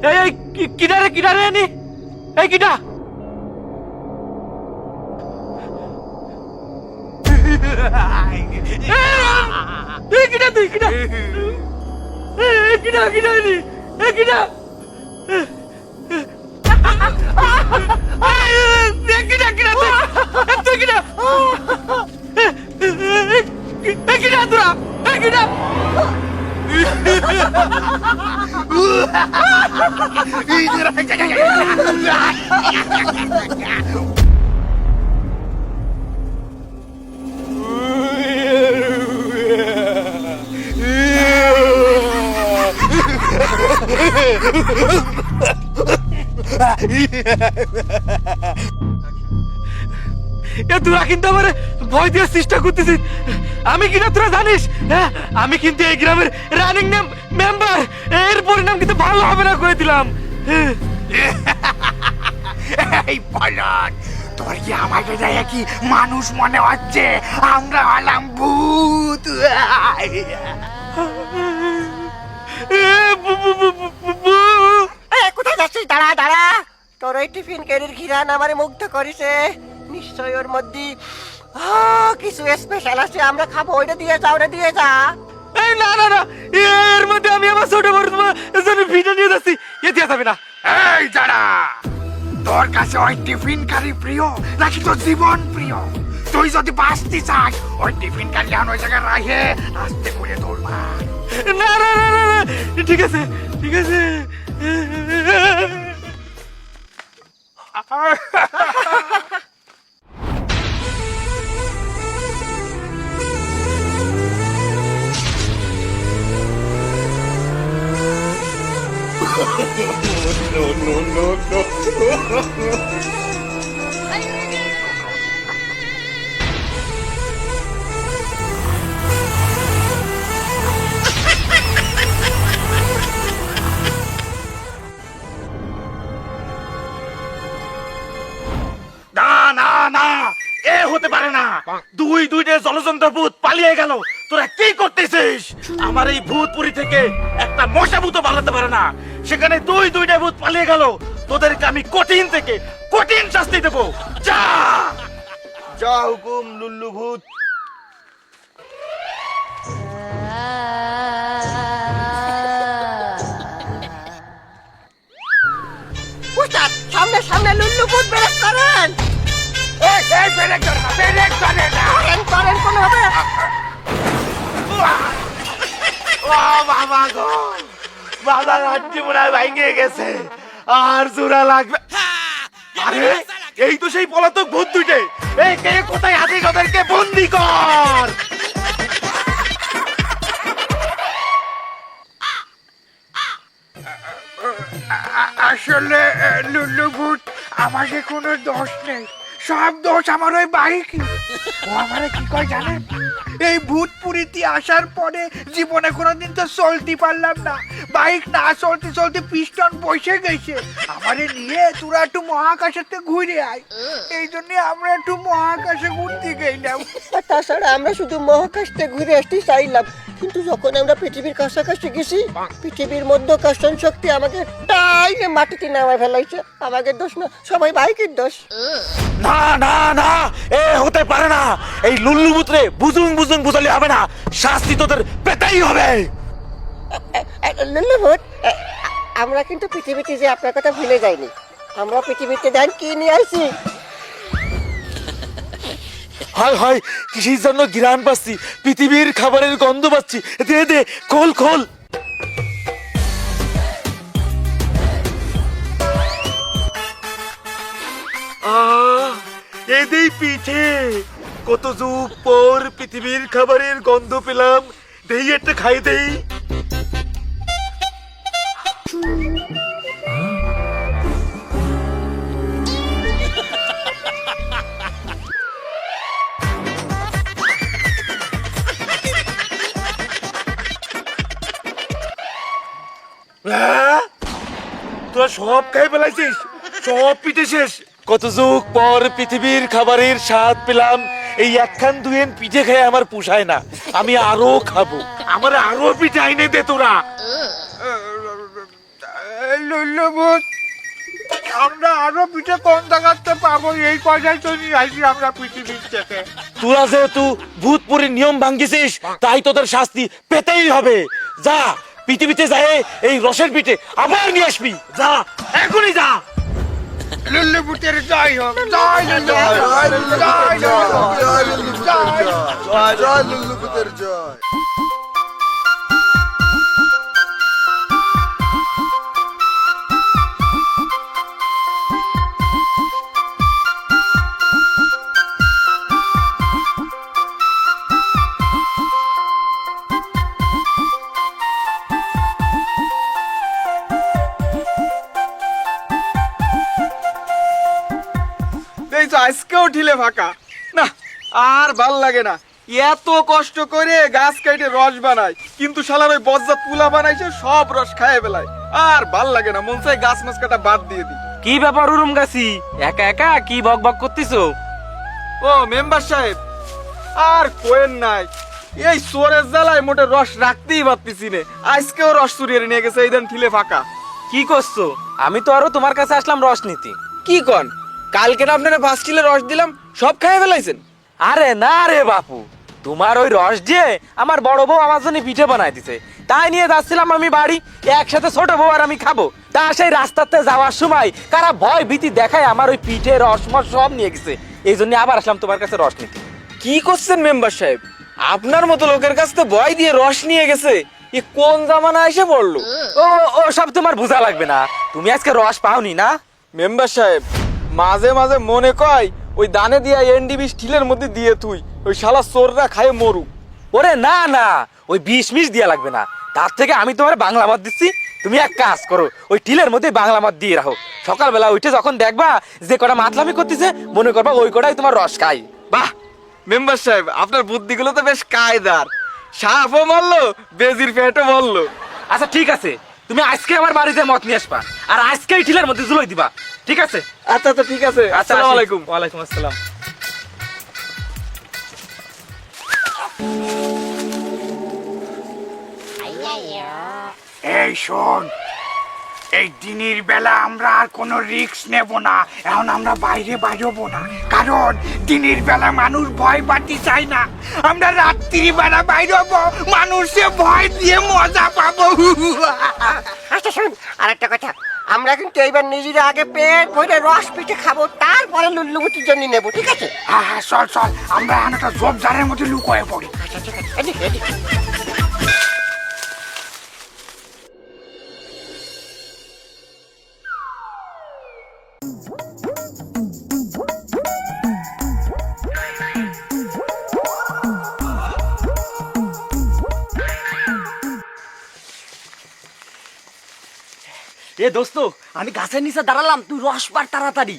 এই কিডা রে নি এই কিডা তুই কিডা নি কিডা তোরা কিন্তু আমার ভয় দেওয়ার চেষ্টা করতেছিস। আমি কিনা তোরা জানিস, হ্যাঁ আমি কিন্তু এই গ্রামের রানিং মেম্বার। এর পরিণাম কিন্তু ভালো হবে না করে দিলাম। এই পলক, তোর কি আমাকে যায় কি মানুষ মনে হচ্ছে? আমরা হলাম ভূত। কোথায় যাচ্ছিস? দাঁড়া দাঁড়া, তোর ওই টিফিন ক্যারির ঘিরান আমারে মুগ্ধ করেছে। নিশ্চয় ওর মধ্যে কিছু স্পেশাল আছে, আমরা খাবো। ওইটা দিয়ে যা, ওটা দিয়ে যা। এই না না না, এর মধ্যে আমি আমার ছোট বড় ভিডিও নিয়ে যাচ্ছি, এ দিয়ে যাবে না। এই দাঁড়া, তোর কাছে ওই টিফিন কারি প্রিয় নাকি তোর জীবন প্রিয়? তুই যদি বাঁচতে চাস ওই টিফিন কারি ওই জায়গায় রাখে আস্তে করে দৌড়বা। না না না না, ঠিক আছে ঠিক আছে। না না না, এ হতে পারে না। দুইটা জলযন্ত্র ভূত পালিয়ে গেল। তোরা কি করতেছিস? আমার এই ভূতপুরি থেকে একটা মশা ভূত পালাতে পারে না, সেখানে দুইটা ভূত পালিয়ে গেল। তোদেরকে আমি কঠিন থেকে কঠিন শাস্তি দেবো। যা যা হুকুম লুল্লু ভূত। উস্তাদ, সামনে সামনে লুল্লু ভূত বেরেক করেন। এই ব্রেক করে না, ব্রেক করে না। করেন কোন হবে। ও বাবা গো, বাবা হাঁটতে মনে হয় ভেঙে গেছে, আর জোড়া লাগবে। আরে এই তো সেই পলাতক ভূত দুইটে। এই কে কোথায় আছে? ওদেরকে বন্দি কর। আসলে লুল্লু ভূত, আমাকে কোনো দোষ নেই, সব দোষ আমার ওই বাইকই। ও আমারে কি কয় জানেন? এই ভূতপুরীতে আসার পরে জীবনে কোনোদিন তো চলতে পারলাম না। বাইক না চলতে চলতে পিস্টন বসে গেছে। আমারে নিয়ে তোরা একটু মহাকাশেতে ঘুরে আয়। এই জন্য আমরা একটু মহাকাশে ঘুরতে গেলাম। আর তাছাড়া আমরা শুধু মহাকাশতে ঘুরে আসতে চাইলাম, কিন্তু যখন আমরা পৃথিবীর কাছাকাছি গেছি, পৃথিবীর মধ্যাকর্ষণ শক্তি আমাকে টাইনে মাটিতে নামায় ফেলাইছে। আমাদের দোষ না, সবাই বাইকের দোষ। না না না, এ হতে পারে না। এই লুল্লু ভূতরে বুঝুং বুঝালে হবে না, শাস্তি তোদের পেতেই হবে। লুল্লু ভূত, আমরা কিন্তু পৃথিবীতে যে আপনার কথা ভুলে যাইনি। আমরা পৃথিবীতে দেন কি নিয়ে আসি। হয় হয়, কিসের জন্য ঘ্রাণ পাচ্ছি, পৃথিবীর খাবারের গন্ধ পাচ্ছি। দে দে, খোল খোল। এদের পিঠে কত যুগ পর পৃথিবীর খাবারের গন্ধ পেলাম। দেই একটা খাই দেই। তোরা সব খাই ফেলাইছিস, সব পিঠে শেষ। কত যুগ পর পৃথিবীর খাবারের স্বাদ পেলাম। এই একখান দুয়েন পিঠে খেয়ে আমার পোষায় না, আমি আরো খাবো। আমার আরো পিঠে আইনে দে তোরা। লুল্লু ভূত, আমরা আরো পিঠে কোন জায়গাতে পাবো এই পর্যায়ে তো নিয়ে আসি আমরা পৃথিবীর থেকে। তোরা যেহেতু ভূতপুরীর নিয়ম ভাঙ্গিছিস তাই তোদের শাস্তি পেতেই হবে। যা পৃথিবীতে যায় এই রসের পিঠে আবার নিয়ে আসবি, যা এখনই যা। লুল্লু ভূতের জয় হোক, জয় লুল্লু ভূত, জয় লুল্লু ভূত, জয়। জয় জয় লুল্লু ভূতের জয়। এই তো আজকেও ঢিলে ফাঁকা না, আর ভাল লাগে না। এত কষ্ট করে গাছ কাটে রস বানায়, কিন্তু শালার ওই বজ্জাত পুলা বানাইছে সব রস খায় বেলায়। আর ভাল লাগে না, মন চাই গাছ মাছ কাটা বাদ দিয়ে দিই। কি ব্যাপার উরুম গাছি, একা একা কি বক বক করতেছো? ও মেম্বার সাহেব, আর কোয়েন নাই, এই সোরের জ্বালায় মোটে রস রাখতেই পারতেছি না। আজকেও রস চুরিয়ে নিয়ে গেছে, এই দেন ঠিলে ফাঁকা। কি করছো? আমি তো আরো তোমার কাছে আসলাম রস নিতে। কি কন, কালকে না আপনারা 5 কিলো রস দিলাম, সব খাইয়ে ফেলাইছেন? আরে না রে বাপু, তোমার ওই রস দিয়ে আমার বড় বউ আমার জন্য পিঠে বানাই দিছে, তাই নিয়ে যাচ্ছিলাম আমি বাড়ি। একসাথে ছোট বউ আর আমি খাবো, তা সেই রাস্তাতে যাওয়ার সময় কারা ভয় ভীতি দেখায় আমার ওই পিঠে রসমস সব নিয়ে গেছে। এই জন্য আবার আসলাম তোমার কাছে রস নিতে। কি করছেন মেম্বার সাহেব? আপনার মতো লোকের কাছ থেকে ভয় দিয়ে রস নিয়ে গেছে, এ কোন জামানা এসে পড়লো? ও ও সব তোমার বোঝা লাগবে না, তুমি আজকে রস পাওনি না? মেম্বার সাহেব, মাঝে মাঝে মনে কয় ওই দানে দিয়া এনডিবি স্টিলের মধ্যে দিয়ে তুই ওই শালা চোররা খায় মরুক। ওরে না না, ওই 20 মিশ দিয়া লাগবে না, তার থেকে আমি তোমার বাংলা মদ দিচ্ছি। তুমি এক কাজ করো, ওই টিলের মধ্যে বাংলা মদ দিয়ে রাখো। সকালবেলা উঠে যখন দেখবা যে কটা মাতলামি করতেছে, মনে করবা ওই কটাই তোমার রস খাই। বাহ মেম্বার সাহেব, আপনার বুদ্ধিগুলো তো বেশ কায়দার। সাপও মারলো, বেজির পেটও বললো। আচ্ছা ঠিক আছে, তুমি আজকে আমার বাড়িতে মদ নিয়ে আসবা, আর আজকেই টিলের মধ্যে জুলাই দিবা, ঠিক আছে? আচ্ছা আচ্ছা ঠিক আছে, আসসালামু আলাইকুম। ওয়ালাইকুম আসসালাম। এই শোন, এই দিনের বেলা আমরা আর কোনো রিস্ক নেব না। এখন আমরা বাইরে বাজবো না, কারণ দিনের বেলা মানুষ ভয় পাতি চায় না। আমরা রাত্রি বেলা বাইরবো, মানুষে ভয় দিয়ে মজা পাবো। আচ্ছা শোন, আর একটা কথা, আমরা কিন্তু এইবার নিজেরা আগে পেট ভরে রস পিঠে খাবো, তারপরে লুল্লু ভূতের জন্য নেবো, ঠিক আছে? হ্যাঁ হ্যাঁ, চল চল, আমরা এখন একটা জোরজারের মধ্যে লুকোয়ে পড়ি। আচ্ছা ঠিক আছে, এদিকে এদিকে। এ দোস্ত, আমি গাছের নিচে দাঁড়ালাম, তুই রস পার তাড়াতাড়ি।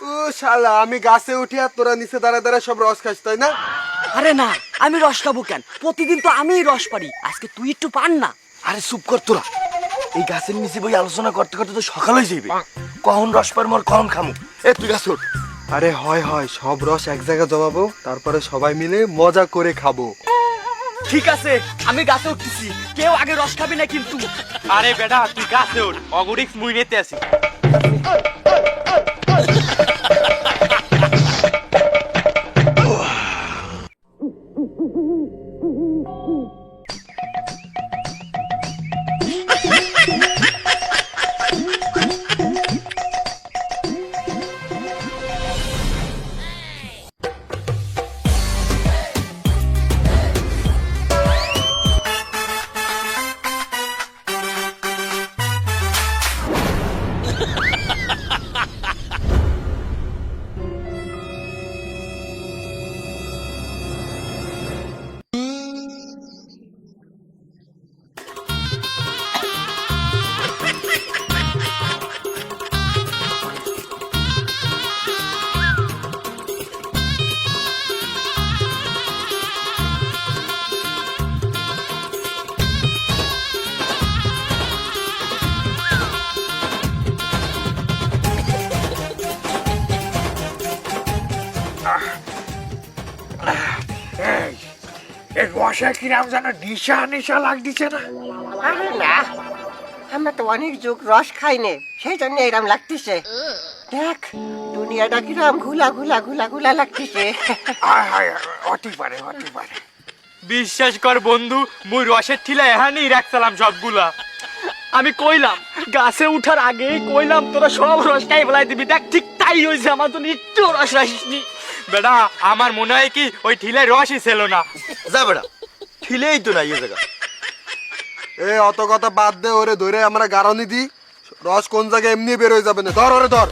ও শালা, আমি গাছে উঠি আর তোরা নিচে দাঁড়া দাঁড়া সব রস খাস, তাই না? আরে না, আমি রস খাবো কেন? প্রতিদিন তো আমিই রস পারি, আজকে তুই একটু পান না। আরে চুপ কর তোরা, এই গাছের নিচে বই আলোচনা করতে করতে তো সকাল হয়ে যাবে। কখন রস পারমো আর কখন খামু? এ তুই গাছ ওঠ। আরে হয় হয়, সব রস এক জায়গায় জমাবো, তারপরে সবাই মিলে মজা করে খাবো। ঠিক আছে, আমি গাছে উঠতেছি, কেউ আগে রস খাবি না কিন্তু। আরে বেটা তুই গাছে ওঠ, অগরিক্স মুই নিতে আসি। এই রসে কিরাম যেন নিশা নিশা লাগতেছে না? আরে না, আমরা তো অনেক যুগ রস খাই নে, সেই জন্য এরম লাগতেছে। দেখ দুনিয়াটা কিরম ঘুলা ঘুলা ঘুলা ঘুলা লাগতেছে। হায় হায়, হতে পারে হতে পারে। বিশ্বাস কর বন্ধু, মুই রসের ঠিলা এহানি রাখছিলাম সবগুলা। আমি কইলাম গাছে উঠার আগেই কইলাম তোরা সব রস খাই ফেলাই দিবি, দেখ ঠিক তাই হয়েছে। আমার তো একটু রস রাখিসনি বেটা। আমার মনে হয় কি ওই ঠিলায় রসই ছিল না। যা বেটা, ঠিলেই তো নাই জায়গা। এ অত কথা বাদ দে, ওরে ধরে আমরা গারনি দি, রস কোন জায়গায় এমনি বের হয়ে যাবে না। ধর ওরে ধর।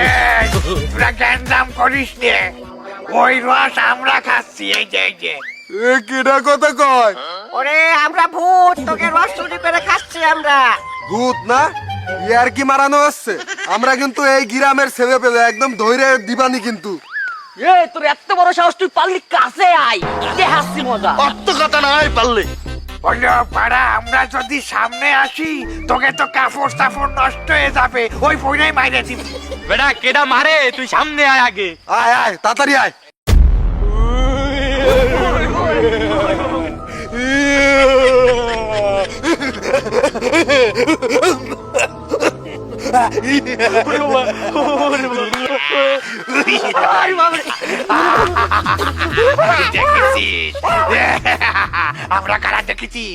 এই, তোরা গ্যান্দাম করিস নে, ওই রস আমরা খাচ্ছি। এই যে এই যে এ কিডা কথা কয়? ওরে আমরা ভূত, তোকে রস চুরি করে খাচ্ছি আমরা। ভূত না, ইয়ার কি মারানো হচ্ছে? আমরা কিন্তু এই গ্রামের ছেলে পেলে একদম ধৈর্য দিবানি কিন্তু। এ তোর এত বড় সাহস, তুই পারলি কাছে আয়, দেখাচ্ছি মজা। অত কথা নাই পারলে। বলো পাড়া, আমরা যদি সামনে আসি তোকে তো কাপড় টাপড় নষ্ট হয়ে যাবে, ওই পইরাই মাইরে দিবি। বেটা কেডা মারে, তুই সামনে আয় আগে। আয় আয় তাড়াতাড়ি আয়। দেখেছিস? আমরা কারা দেখেছি?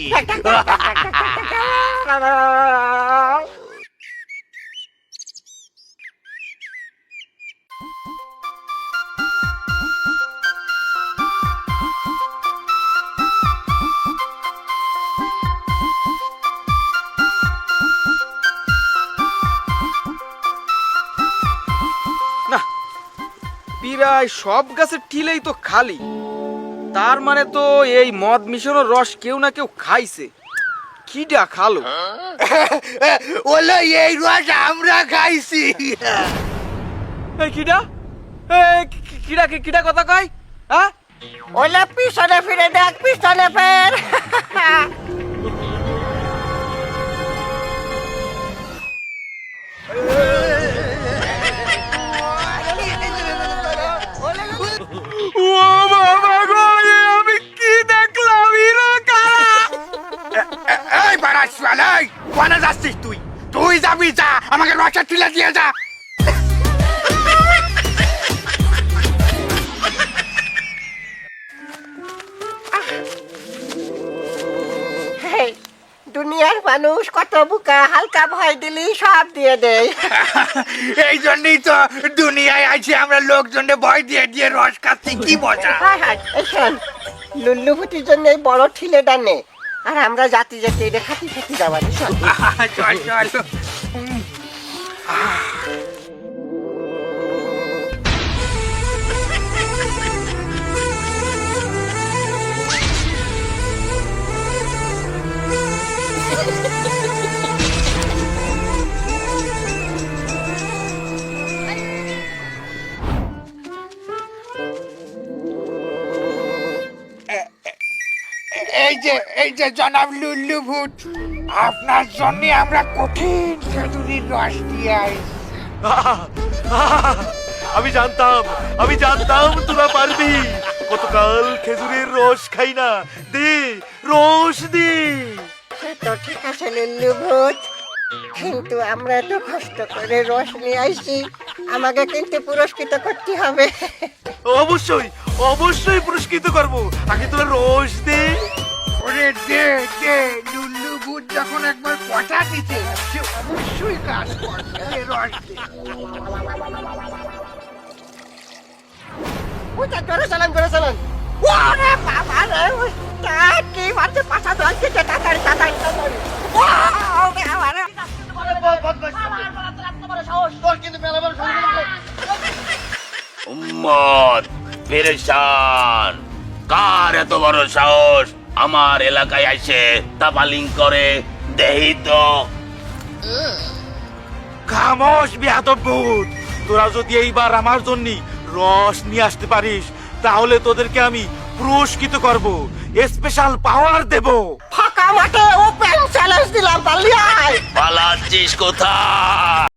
প্রায় সব গাছের ঠিলেই তো খালি, তার মানে তো এই মদ মিশানোর রস কেউ না কেউ খাইছে। কিডা খালো? বলো এই রস আমরা খাইছি। এই কিডা? কিডা কিডা কথা কয়? হ্যাঁ, ওলে পিছনে ফিরে দেখ, পিছনে ফের। ও বাবা গো, আমি কি দেখলাম? ইরা কারা? এই বাড়া শালা, এই কোনে যাচ্ছিস তুই? তুই যাবি, যা, আমাকে রসের তুলে দিয়ে যা। হেই, দুনিয়ার মানুষ কত বোকা, হালকা ভয় দিলি সব দিয়ে দেয়। এই জন্যই তো দুনিয়ায় আইছি আমরা, লোকজনে ভয় দিয়ে দিয়ে রস খাচ্ছি, কি মজা। হায় হায়, এই শোন, লুল্লু ভুতির জন্য এই বড় ঠিলে ডানে, আর আমরা জাতি জাতি এটা খাতি খাতি যাওয়ার। শোন চল চল। এই যে জনাব লুল্লু ভূত, আপনার জন্য আমরা কঠিন খেজুরির রস দিয়ে আইছি। আমি জানতাম তোরা পারবি। কতকাল খেজুরের রস খাই না, দে রস দে। সে তো ঠিক আছে লুল্লু ভূত, কিন্তু আমরা তো কষ্ট করে রস নিয়ে আইছি, আমাকে কিন্তু পুরস্কৃত করতে হবে। অবশ্যই অবশ্যই পুরস্কৃত করবো, আগে তোরা রস দে। ওরে দে দে, লুল্লু ভূত যখন একবার কথা দিতে, সে অবশ্যই কাজ করবে। দে রস দে। ওটা জোরে চালান, জোরে চালান। ওরে বাবা রে, উস্তাদ কি মারছে, পাছা ধরছে, তাড়াতাড়ি তাড়াতাড়ি তাড়াতাড়ি। ওরে বাবা রে। উম্মত পেরেশান, কার এত বড় সাহস আমার এলাকায় এসে তাপালিং করে? দেহি তো। খামোশ বেয়াদব ভূত, তোরা যদি এইবার আমার জন্য রস নিয়ে আসতে পারিস, তাহলে তোদেরকে আমি পুরস্কৃত করব, স্পেশাল পাওয়ার দেব। ফাঁকা মাঠে ওপেন চ্যালেঞ্জ দিলাম, পালিয়ে আয়। পালাচ্ছিস কোথায়?